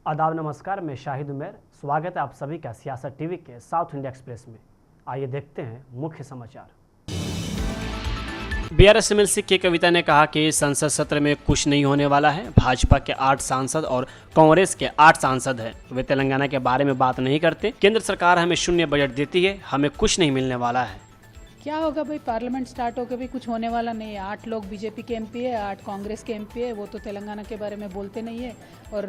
आदाब नमस्कार, मैं शाहिद उमेर। स्वागत है आप सभी का सियासत टीवी के साउथ इंडिया एक्सप्रेस में। आइए देखते हैं मुख्य समाचार। बीआरएस एमएलसी के कविता ने कहा कि संसद सत्र में कुछ नहीं होने वाला है। भाजपा के 8 सांसद और कांग्रेस के 8 सांसद हैं। वे तेलंगाना के बारे में बात नहीं करते। केंद्र सरकार हमें शून्य बजट देती है, हमें कुछ नहीं मिलने वाला है। क्या होगा भाई, पार्लियामेंट स्टार्ट होकर भी कुछ होने वाला नहीं है। 8 लोग बीजेपी के एमपी है, 8 कांग्रेस के एमपी है। वो तो तेलंगाना के बारे में बोलते नहीं है। और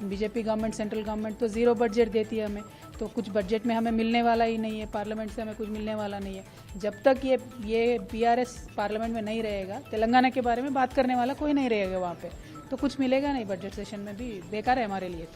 बीजेपी गवर्नमेंट, सेंट्रल गवर्नमेंट तो जीरो बजट देती है हमें, तो कुछ बजट में हमें मिलने वाला ही नहीं है। पार्लियामेंट से हमें कुछ मिलने वाला नहीं है। जब तक ये बीआरएस पार्लियामेंट में नहीं रहेगा, तेलंगाना के बारे में बात करने वाला कोई नहीं रहेगा वहाँ पे, तो कुछ मिलेगा नहीं। बजट सेशन में भी बेकार है हमारे लिए।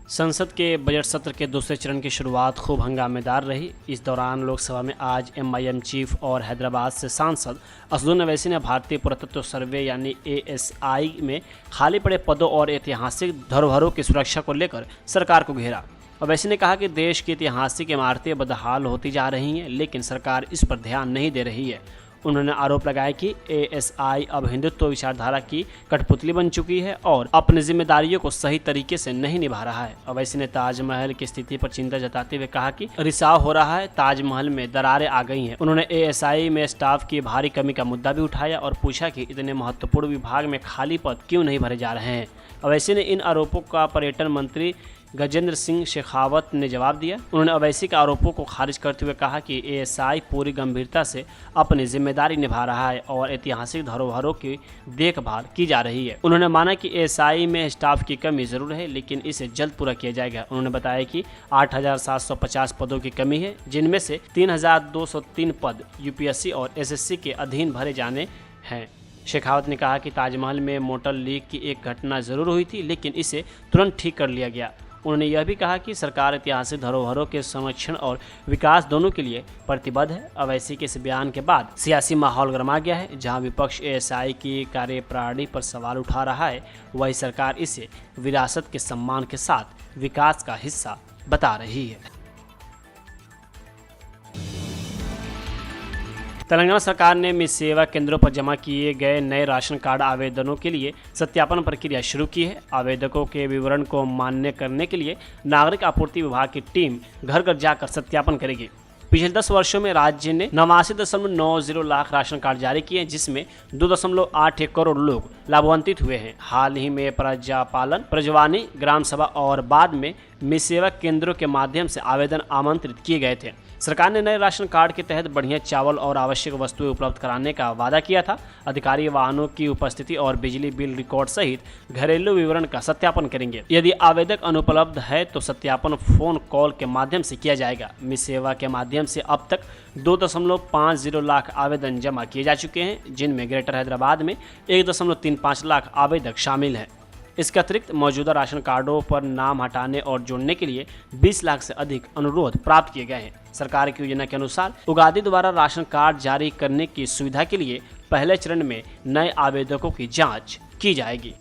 संसद के बजट सत्र के दूसरे चरण की शुरुआत खूब हंगामेदार रही। इस दौरान लोकसभा में आज एमआईएम चीफ और हैदराबाद से सांसद असदुद्दीन ओवैसी ने भारतीय पुरातत्व सर्वे यानी एएसआई में खाली पड़े पदों और ऐतिहासिक धरोहरों की सुरक्षा को लेकर सरकार को घेरा। ओवैसी ने कहा कि देश की ऐतिहासिक इमारतें बदहाल होती जा रही हैं, लेकिन सरकार इस पर ध्यान नहीं दे रही है। उन्होंने आरोप लगाया कि एएसआई अब हिंदुत्व विचारधारा की कठपुतली बन चुकी है और अपनी जिम्मेदारियों को सही तरीके से नहीं निभा रहा है। ओवैसी ने ताजमहल की स्थिति पर चिंता जताते हुए कहा कि रिसाव हो रहा है, ताजमहल में दरारें आ गई हैं। उन्होंने एएसआई में स्टाफ की भारी कमी का मुद्दा भी उठाया और पूछा कि इतने महत्वपूर्ण विभाग में खाली पद क्यों नहीं भरे जा रहे हैं। ओवैसी ने इन आरोपों का पर्यटन मंत्री गजेंद्र सिंह शेखावत ने जवाब दिया। उन्होंने ओवैसी के आरोपों को खारिज करते हुए कहा कि एएसआई पूरी गंभीरता से अपनी जिम्मेदारी निभा रहा है और ऐतिहासिक धरोहरों की देखभाल की जा रही है। उन्होंने माना कि एएसआई में स्टाफ की कमी जरूर है, लेकिन इसे जल्द पूरा किया जाएगा। उन्होंने बताया कि 8,750 पदों की कमी है, जिनमें से 3,203 पद यूपीएससी और एसएससी के अधीन भरे जाने हैं। शेखावत ने कहा कि ताजमहल में मोटर लीक की एक घटना जरूर हुई थी, लेकिन इसे तुरंत ठीक कर लिया गया। उन्होंने यह भी कहा कि सरकार ऐतिहासिक धरोहरों के संरक्षण और विकास दोनों के लिए प्रतिबद्ध है। ओवैसी के इस बयान के बाद सियासी माहौल गरमा गया है। जहां विपक्ष एएसआई की कार्यप्रणाली पर सवाल उठा रहा है, वही सरकार इसे विरासत के सम्मान के साथ विकास का हिस्सा बता रही है। तेलंगाना सरकार ने मी सेवा केंद्रों पर जमा किए गए नए राशन कार्ड आवेदनों के लिए सत्यापन प्रक्रिया शुरू की है। आवेदकों के विवरण को मान्य करने के लिए नागरिक आपूर्ति विभाग की टीम घर घर जाकर सत्यापन करेगी। पिछले 10 वर्षों में राज्य ने 89.90 लाख राशन कार्ड जारी किए, जिसमें 2.81 करोड़ लोग लाभान्वित हुए हैं। हाल ही में प्रजापालन, प्रजवानी, ग्राम सभा और बाद में मी सेवा केंद्रों के माध्यम से आवेदन आमंत्रित किए गए थे। सरकार ने नए राशन कार्ड के तहत बढ़िया चावल और आवश्यक वस्तुएं उपलब्ध कराने का वादा किया था। अधिकारी वाहनों की उपस्थिति और बिजली बिल रिकॉर्ड सहित घरेलू विवरण का सत्यापन करेंगे। यदि आवेदक अनुपलब्ध है तो सत्यापन फोन कॉल के माध्यम से किया जाएगा। मी सेवा के माध्यम से अब तक 2.50 लाख आवेदन जमा किए जा चुके हैं, जिनमें ग्रेटर हैदराबाद में 1.35 लाख आवेदक शामिल हैं। इसके अतिरिक्त मौजूदा राशन कार्डों पर नाम हटाने और जोड़ने के लिए 20 लाख से अधिक अनुरोध प्राप्त किए गए हैं। सरकार की योजना के अनुसार उगादी द्वारा राशन कार्ड जारी करने की सुविधा के लिए पहले चरण में नए आवेदकों की जांच की जाएगी।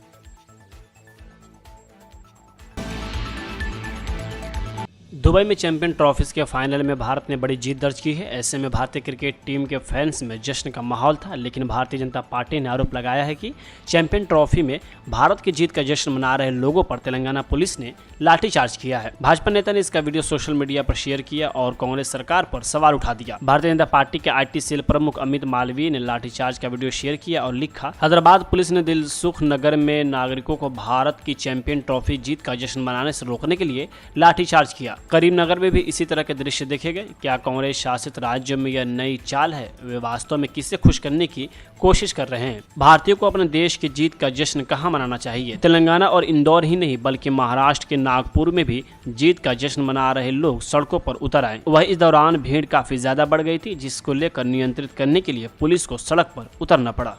दुबई में चैंपियन ट्रॉफीज के फाइनल में भारत ने बड़ी जीत दर्ज की है। ऐसे में भारतीय क्रिकेट टीम के फैंस में जश्न का माहौल था, लेकिन भारतीय जनता पार्टी ने आरोप लगाया है कि चैंपियन ट्रॉफी में भारत की जीत का जश्न मना रहे लोगों पर तेलंगाना पुलिस ने लाठीचार्ज किया है। भाजपा नेता ने इसका वीडियो सोशल मीडिया पर शेयर किया और कांग्रेस सरकार पर सवाल उठा दिया। भारतीय जनता पार्टी के आईटी सेल प्रमुख अमित मालवीय ने लाठीचार्ज का वीडियो शेयर किया और लिखा, हैदराबाद पुलिस ने दिलसुख नगर में नागरिकों को भारत की चैंपियन ट्रॉफी जीत का जश्न मनाने से रोकने के लिए लाठीचार्ज किया। करीमनगर में भी इसी तरह के दृश्य देखे गए। क्या कांग्रेस शासित राज्यों में यह नई चाल है? वे वास्तव में किसे खुश करने की कोशिश कर रहे हैं? भारतीयों को अपने देश की जीत का जश्न कहां मनाना चाहिए? तेलंगाना और इंदौर ही नहीं, बल्कि महाराष्ट्र के नागपुर में भी जीत का जश्न मना रहे लोग सड़कों पर उतर आए। वह इस दौरान भीड़ काफी ज्यादा बढ़ गई थी, जिसको लेकर नियंत्रित करने के लिए पुलिस को सड़क पर उतरना पड़ा।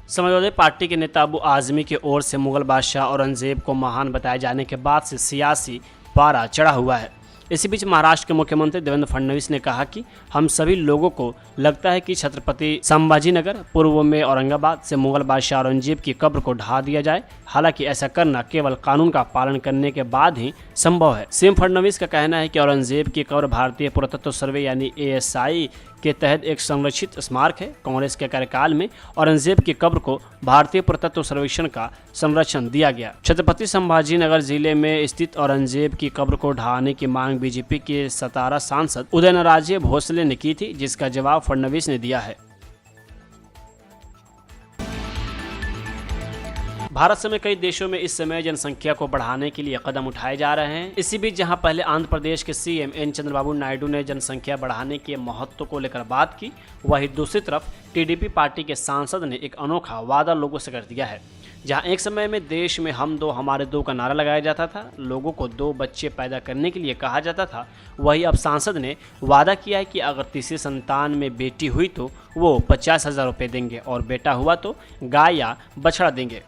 समाजवादी पार्टी के नेता अबू आजमी की ओर से मुगल बादशाह औरंगजेब को महान बताए जाने के बाद से सियासी पारा चढ़ा हुआ है। इसी बीच महाराष्ट्र के मुख्यमंत्री देवेंद्र फडणवीस ने कहा कि हम सभी लोगों को लगता है कि छत्रपति संभाजीनगर पूर्व में औरंगाबाद से मुगल बादशाह औरंगजेब की कब्र को ढा दिया जाए। हालांकि ऐसा करना केवल कानून का पालन करने के बाद ही संभव है। सीएम फडणवीस का कहना है कि औरंगजेब की कब्र भारतीय पुरातत्व सर्वे यानी एएसआई के तहत एक संरक्षित स्मारक है। कांग्रेस के कार्यकाल में औरंगजेब की कब्र को भारतीय पुरातत्व सर्वेक्षण का संरक्षण दिया गया। छत्रपति संभाजीनगर जिले में स्थित औरंगजेब की कब्र को ढहाने की मांग बीजेपी के सतारा सांसद उदयनराजे भोसले ने की थी, जिसका जवाब फडणवीस ने दिया है। भारत समेत कई देशों में इस समय जनसंख्या को बढ़ाने के लिए कदम उठाए जा रहे हैं। इसी बीच जहां पहले आंध्र प्रदेश के सीएम एन चंद्रबाबू नायडू ने जनसंख्या बढ़ाने के महत्व को लेकर बात की, वहीं दूसरी तरफ टीडीपी पार्टी के सांसद ने एक अनोखा वादा लोगों से कर दिया है। जहां एक समय में देश में हम दो हमारे दो का नारा लगाया जाता था, लोगों को 2 बच्चे पैदा करने के लिए कहा जाता था, वही अब सांसद ने वादा किया है कि अगर तीसरी संतान में बेटी हुई तो वो 50,000 रुपये देंगे और बेटा हुआ तो गाय या बछड़ा देंगे।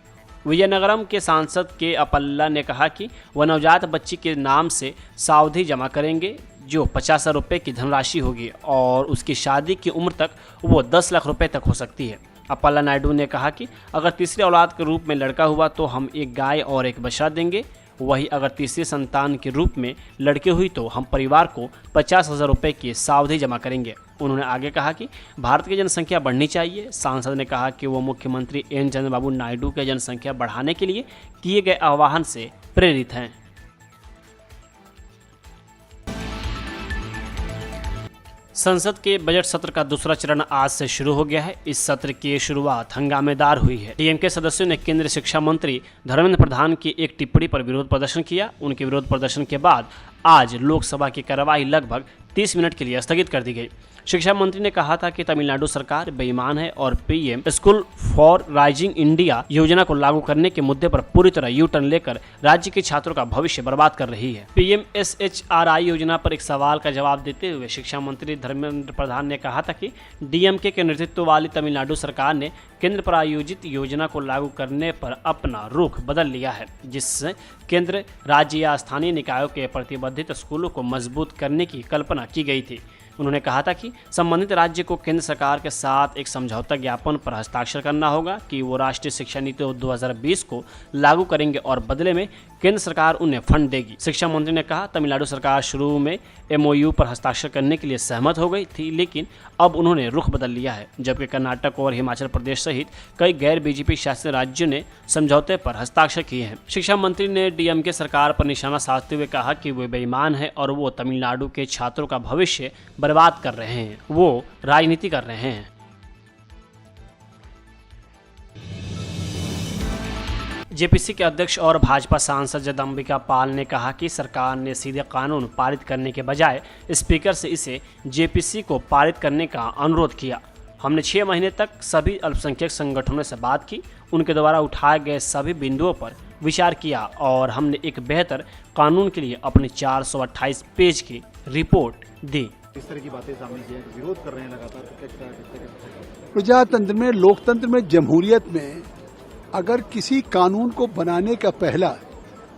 विजयनगरम के सांसद के अपल्ला ने कहा कि वह नवजात बच्ची के नाम से सावधि जमा करेंगे, जो 50,000 रुपये की धनराशि होगी और उसकी शादी की उम्र तक वो 10 लाख रुपए तक हो सकती है। अपल्ला नायडू ने कहा कि अगर तीसरी औलाद के रूप में लड़का हुआ तो हम एक गाय और एक बछड़ा देंगे, वही अगर तीसरी संतान के रूप में लड़की हुई तो हम परिवार को 50,000 रुपये की सावधि जमा करेंगे। उन्होंने आगे कहा कि भारत की जनसंख्या बढ़नी चाहिए। सांसद ने कहा कि वो मुख्यमंत्री एन चंद्रबाबू नायडू के जनसंख्या बढ़ाने के लिए किए गए आह्वान से प्रेरित हैं। संसद के बजट सत्र का दूसरा चरण आज से शुरू हो गया है। इस सत्र की शुरुआत हंगामेदार हुई है। डीएमके सदस्यों ने केंद्रीय शिक्षा मंत्री धर्मेंद्र प्रधान की एक टिप्पणी पर विरोध प्रदर्शन किया। उनके विरोध प्रदर्शन के बाद आज लोकसभा की कार्यवाही लगभग 30 मिनट के लिए स्थगित कर दी गई। शिक्षा मंत्री ने कहा था कि तमिलनाडु सरकार बेईमान है और PM school for rising India योजना को लागू करने के मुद्दे पर पूरी तरह यू टर्न लेकर राज्य के छात्रों का भविष्य बर्बाद कर रही है। पीएम SHRI योजना पर एक सवाल का जवाब देते हुए शिक्षा मंत्री धर्मेंद्र प्रधान ने कहा था कि डीएमके के नेतृत्व वाली तमिलनाडु सरकार ने केंद्र प्रायोजित योजना को लागू करने पर अपना रुख बदल लिया है, जिससे केंद्र, राज्य या स्थानीय निकायों के प्रतिबंधित स्कूलों को मजबूत करने की कल्पना की गई थी। उन्होंने कहा था कि संबंधित राज्य को केंद्र सरकार के साथ एक समझौता ज्ञापन पर हस्ताक्षर करना होगा कि वो राष्ट्रीय शिक्षा नीति 2020 को लागू करेंगे और बदले में केंद्र सरकार उन्हें फंड देगी। शिक्षा मंत्री ने कहा तमिलनाडु सरकार शुरू में MOU पर हस्ताक्षर करने के लिए सहमत हो गई थी, लेकिन अब उन्होंने रुख बदल लिया है, जबकि कर्नाटक और हिमाचल प्रदेश सहित कई गैर बीजेपी शासित राज्यों ने समझौते पर हस्ताक्षर किए हैं। शिक्षा मंत्री ने डीएमके सरकार पर निशाना साधते हुए कहा कि वे बेईमान है और वो तमिलनाडु के छात्रों का भविष्य बर्बाद कर रहे हैं, वो राजनीति कर रहे हैं। जेपीसी के अध्यक्ष और भाजपा सांसद जगदम्बिका पाल ने कहा कि सरकार ने सीधे कानून पारित करने के बजाय स्पीकर से इसे जेपीसी को पारित करने का अनुरोध किया। हमने 6 महीने तक सभी अल्पसंख्यक संगठनों से बात की, उनके द्वारा उठाए गए सभी बिंदुओं पर विचार किया और हमने एक बेहतर कानून के लिए अपनी 428 पेज की रिपोर्ट दी। इस तरह की बातें सामने की विरोध कर रहे हैं लगातार। प्रजातंत्र में, लोकतंत्र में, जमहूरियत में अगर किसी कानून को बनाने का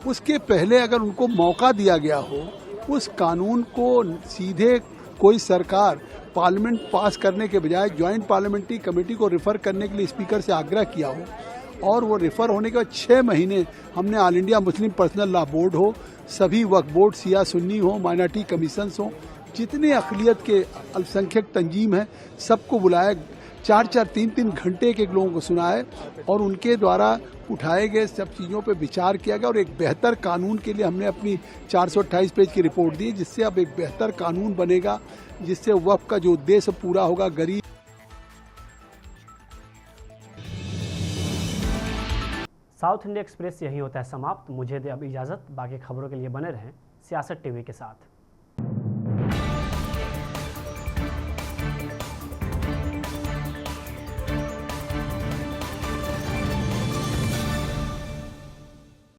उसके पहले अगर उनको मौका दिया गया हो, उस कानून को सीधे कोई सरकार पार्लियामेंट पास करने के बजाय ज्वाइंट पार्लियामेंट्री कमेटी को रेफर करने के लिए स्पीकर से आग्रह किया हो और वो रेफर होने के बाद 6 महीने हमने all India Muslim personal law board हो, सभी वक्फ बोर्ड, सिया सुन्नी हो, माइनॉरिटी कमीशंस हो, जितने अक़लियत के अल्पसंख्यक तंजीम हैं, सबको बुलाया, 4-4, 3-3 घंटे एक लोगों को सुनाए और उनके द्वारा उठाए गए सब चीज़ों पे विचार किया गया और एक बेहतर कानून के लिए हमने अपनी 428 पेज की रिपोर्ट दी, जिससे अब एक बेहतर कानून बनेगा, जिससे वक्फ का जो उद्देश्य पूरा होगा। गरीब साउथ इंडिया एक्सप्रेस यही होता है समाप्त। मुझे दे अब इजाज़त। बाकी खबरों के लिए बने रहें सियासत टीवी के साथ।